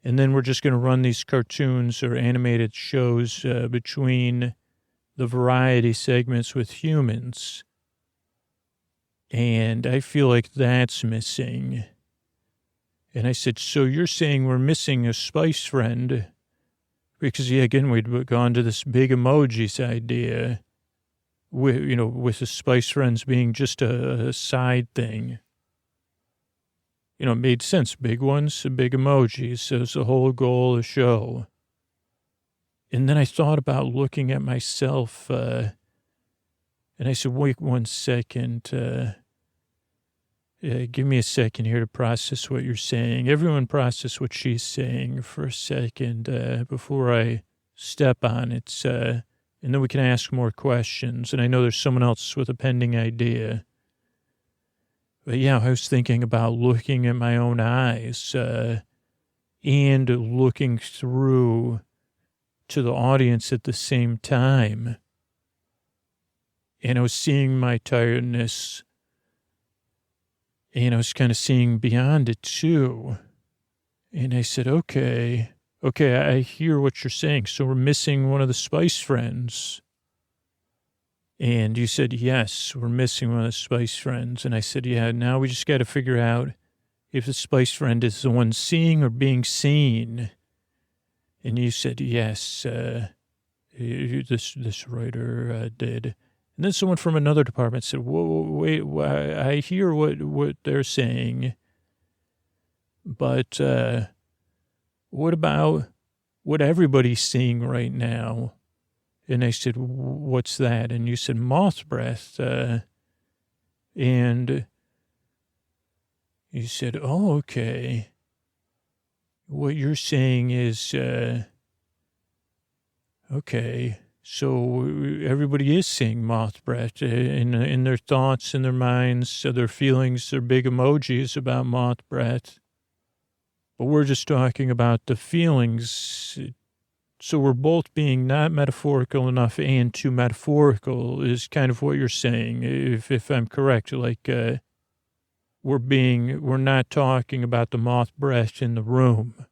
then we're just going to run these cartoons or animated shows between the variety segments with humans. And I feel like that's missing. And I said, so you're saying we're missing a spice friend? Because, again, we'd gone to this big emojis idea. With the Spice Friends being just a side thing. It made sense. Big ones, big emojis. So it's the whole goal of the show. And then I thought about looking at myself, and I said, wait 1 second. Give me a second here to process what you're saying. Everyone process what she's saying for a second before I step on it. And then we can ask more questions. And I know there's someone else with a pending idea. But yeah, I was thinking about looking at my own eyes and looking through to the audience at the same time. And I was seeing my tiredness. And I was kind of seeing beyond it too. And I said, okay, I hear what you're saying. So we're missing one of the Spice Friends. And you said, yes, we're missing one of the Spice Friends. And I said, yeah, now we just got to figure out if the Spice Friend is the one seeing or being seen. And you said, yes, this writer did. And then someone from another department said, whoa, wait, I hear what they're saying. But what about what everybody's seeing right now? And I said, what's that? And you said, moth breath. And you said, oh, okay. What you're saying is, okay. So everybody is seeing moth breath in their thoughts, in their minds, their feelings, their big emojis about moth breath. But we're just talking about the feelings. So we're both being not metaphorical enough and too metaphorical is kind of what you're saying, if I'm correct. Like we're not talking about the moth breath in the room.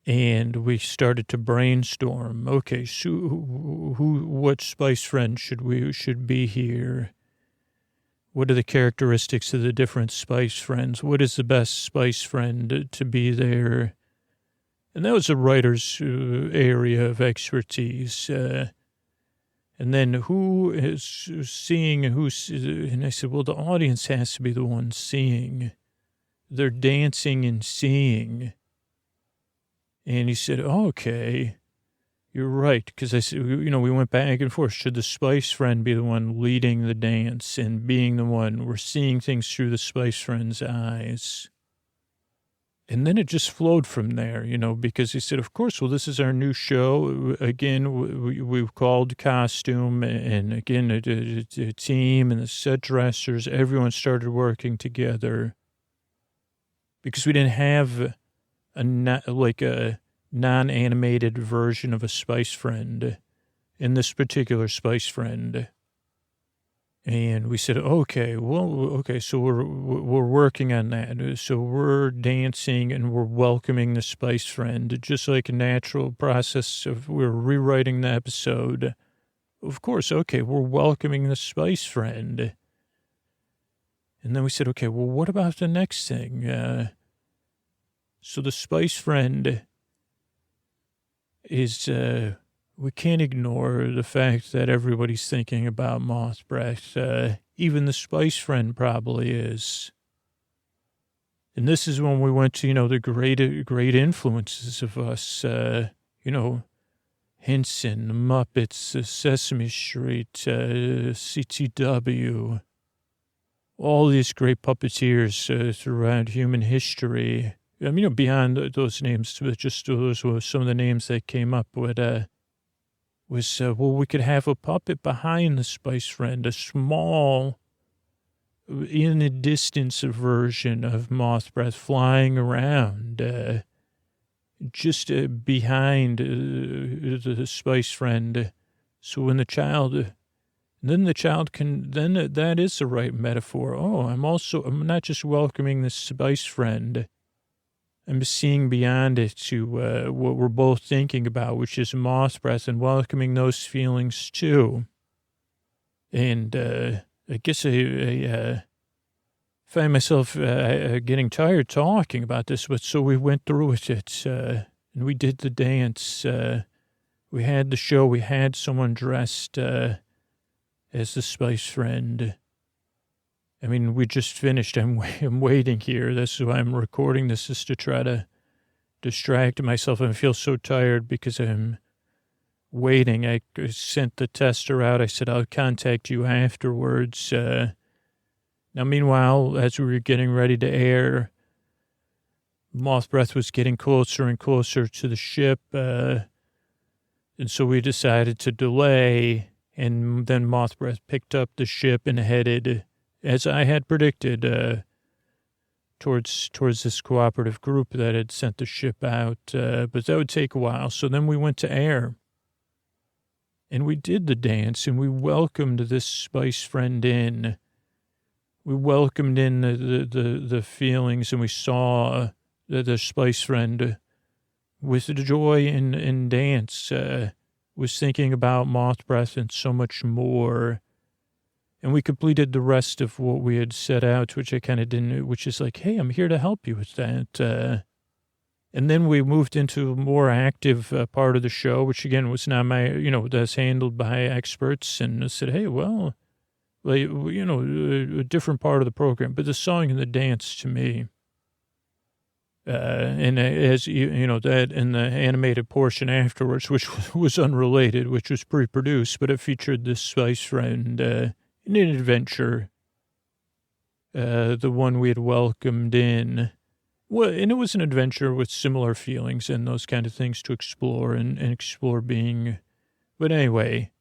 And we started to brainstorm. Okay, so what Spice Friend should be here? What are the characteristics of the different Spice Friends? What is the best Spice Friend to be there? And that was a writer's area of expertise. And then who is seeing and I said, well, the audience has to be the one seeing. They're dancing and seeing. And he said, oh, okay, you're right. Because I said, we went back and forth. Should the Spice Friend be the one leading the dance and being the one we're seeing things through the Spice Friend's eyes? And then it just flowed from there, because he said, of course, well, this is our new show. Again, we've called costume and again, a team and the set dressers. Everyone started working together. because we didn't have a non-animated version of a Spice Friend in this particular Spice Friend. And we said, okay, so we're working on that. So we're dancing and we're welcoming the Spice Friend, just like a natural process of we're rewriting the episode. Of course, okay, we're welcoming the Spice Friend. And then we said, okay, well, what about the next thing? So the Spice Friend is, we can't ignore the fact that everybody's thinking about Moth breath. Even the Spice Friend probably is. And this is when we went to, the great influences of us, Henson, the Muppets, Sesame Street, CTW, all these great puppeteers throughout human history. I mean, beyond those names, just those were some of the names that came up with, we could have a puppet behind the Spice Friend, a small, in the distance version of Moth Breath flying around, just behind the Spice Friend. So when that is the right metaphor. Oh, I'm not just welcoming the Spice Friend. I'm seeing beyond it to what we're both thinking about, which is Moth breath, and welcoming those feelings too. And I guess I find myself getting tired talking about this, but so we went through with it, and we did the dance. We had the show. We had someone dressed as the Spice Friend. I mean, we just finished. I'm waiting here. That's why I'm recording this, is to try to distract myself. I feel so tired because I'm waiting. I sent the tester out. I said, I'll contact you afterwards. Now, meanwhile, as we were getting ready to air, Moth Breath was getting closer and closer to the ship. And so we decided to delay. And then Moth Breath picked up the ship and headed, as I had predicted, towards this cooperative group that had sent the ship out. But that would take a while. So then we went to air. And we did the dance, and we welcomed this Spice Friend in. We welcomed in the feelings, and we saw the Spice Friend with the joy and dance, was thinking about Moth Breath and so much more. And we completed the rest of what we had set out, which I kind of didn't, which is like, hey, I'm here to help you with that. And then we moved into a more active part of the show, which again was not that's handled by experts, and I said, hey, well, a different part of the program, but the song and the dance to me. And as that in the animated portion afterwards, which was unrelated, which was pre-produced, but it featured this Spice Friend, in an adventure, the one we had welcomed in. Well, and it was an adventure with similar feelings and those kind of things to explore and explore being. But anyway,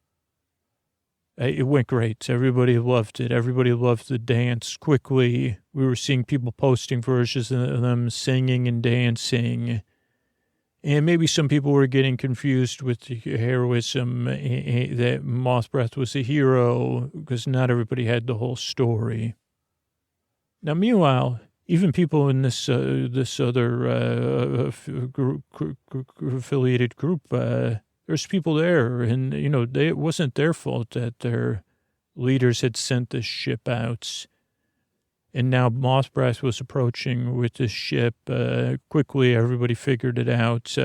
it went great. Everybody loved it. Everybody loved the dance quickly. We were seeing people posting versions of them singing and dancing. And maybe some people were getting confused with the heroism, that Moth Breath was a hero, because not everybody had the whole story. Now, meanwhile, even people in this other affiliated group, there's people there, and, it wasn't their fault that their leaders had sent this ship out. And now Moth Breath was approaching with this ship. Quickly, everybody figured it out.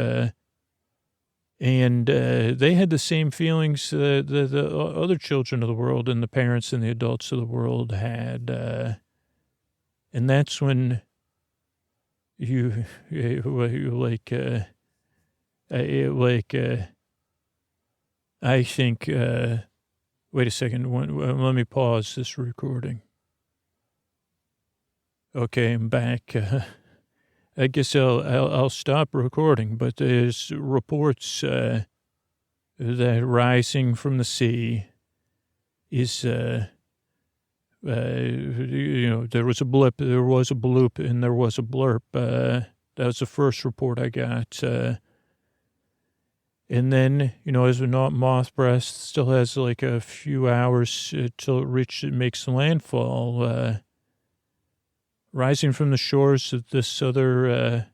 And they had the same feelings the other children of the world and the parents and the adults of the world had. And that's when I think, wait a second, let me pause this recording. Okay, I'm back. I guess I'll stop recording, but there's reports that rising from the sea is there was a blip, there was a bloop, and there was a blurp. That was the first report I got. And then, as we know, Moth breath still has like a few hours till it makes landfall. Rising from the shores of this other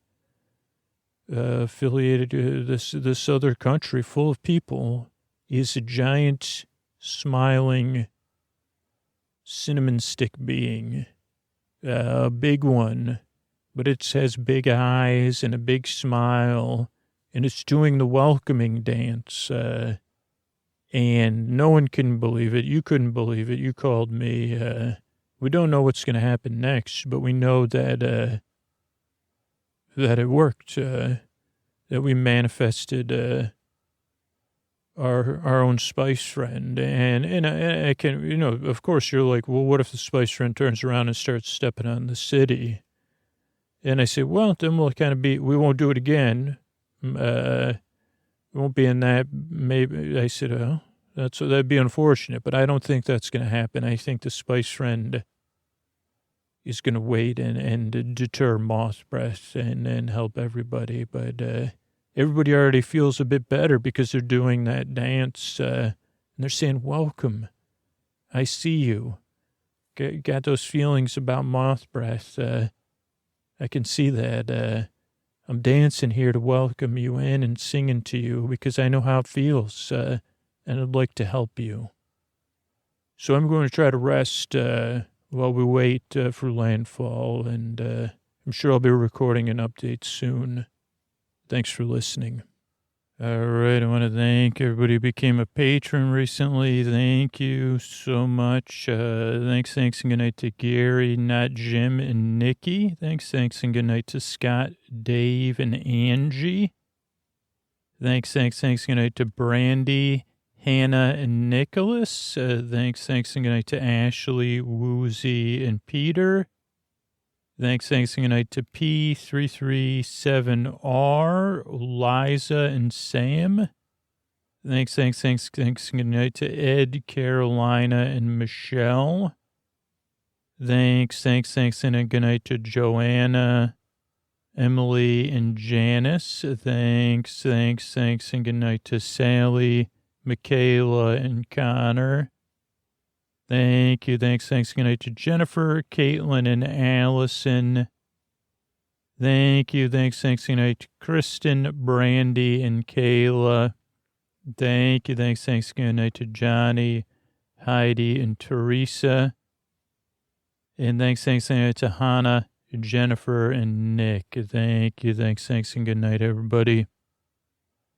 this other country full of people is a giant, smiling, cinnamon stick being. A big one, but it has big eyes and a big smile. And it's doing the welcoming dance, and no one can believe it. You couldn't believe it. You called me. We don't know what's going to happen next, but we know that it worked, that we manifested our own spice friend. And I can, of course you're like, well, what if the spice friend turns around and starts stepping on the city? And I said, well, then we'll we won't do it again. We won't be in that. Maybe I said, oh, that'd be unfortunate, but I don't think that's going to happen. I think the spice friend is going to wait and deter Moth breath and help everybody. But everybody already feels a bit better because they're doing that dance, and they're saying, welcome. I see you. Got those feelings about Moth breath. I can see that. I'm dancing here to welcome you in and singing to you because I know how it feels, and I'd like to help you. So I'm going to try to rest while we wait for landfall, and I'm sure I'll be recording an update soon. Thanks for listening. All right, I want to thank everybody who became a patron recently. Thank you so much. Thanks, and good night to Gary, Not Jim, and Nikki. Thanks, and good night to Scott, Dave, and Angie. Thanks, and good night to Brandy, Hannah, and Nicholas. Thanks, and good night to Ashley, Woozy, and Peter. Thanks, and good night to P337R, Liza, and Sam. Thanks, and good night to Ed, Carolina, and Michelle. Thanks, and good night to Joanna, Emily, and Janice. Thanks, and good night to Sally, Michaela, and Connor. Thank you. Thanks. Good night to Jennifer, Caitlin, and Allison. Thank you. Thanks. Good night to Kristen, Brandy, and Kayla. Thank you. Thanks. Good night to Johnny, Heidi, and Teresa. And thanks. Good night to Hannah, Jennifer, and Nick. Thank you. Thanks. And good night, everybody.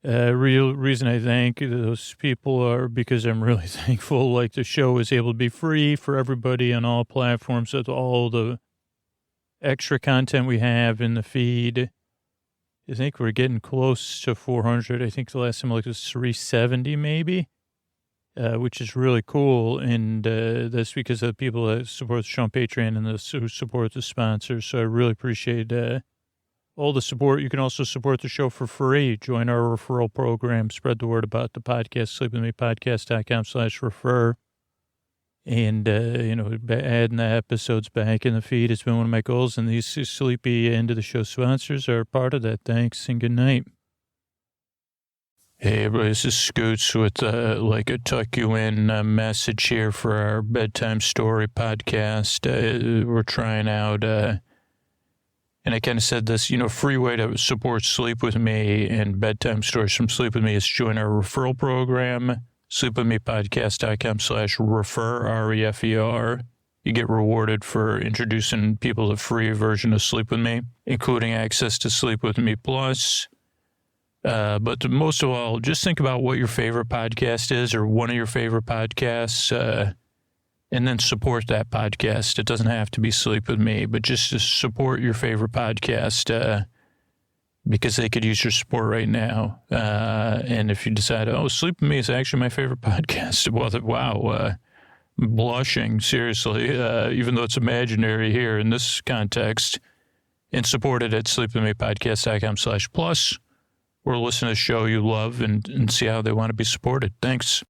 Real reason I thank those people are because I'm really thankful. Like, the show is able to be free for everybody on all platforms with all the extra content we have in the feed. I think we're getting close to 400. I think the last time I looked was 370 maybe, which is really cool. And that's because of the people that support the show on Patreon and who support the sponsors. So I really appreciate all the support. You can also support the show for free. Join our referral program. Spread the word about the podcast, sleepwithmepodcast.com/refer. And, adding the episodes back in the feed has been one of my goals. And these sleepy end of the show sponsors are part of that. Thanks and good night. Hey, everybody, this is Scoots with a tuck you in message here for our bedtime story podcast. We're trying out, and I kind of said this, free way to support Sleep With Me and bedtime stories from Sleep With Me is join our referral program, sleepwithmepodcast.com/refer, R-E-F-E-R. You get rewarded for introducing people to the free version of Sleep With Me, including access to Sleep With Me Plus. But most of all, just think about what your favorite podcast is or one of your favorite podcasts, and then support that podcast. It doesn't have to be Sleep With Me, but just to support your favorite podcast, because they could use your support right now. And if you decide, Sleep With Me is actually my favorite podcast, well, wow, blushing, seriously, even though it's imaginary here in this context, and support it at sleepwithmepodcast.com/plus, or listen to a show you love and see how they want to be supported. Thanks.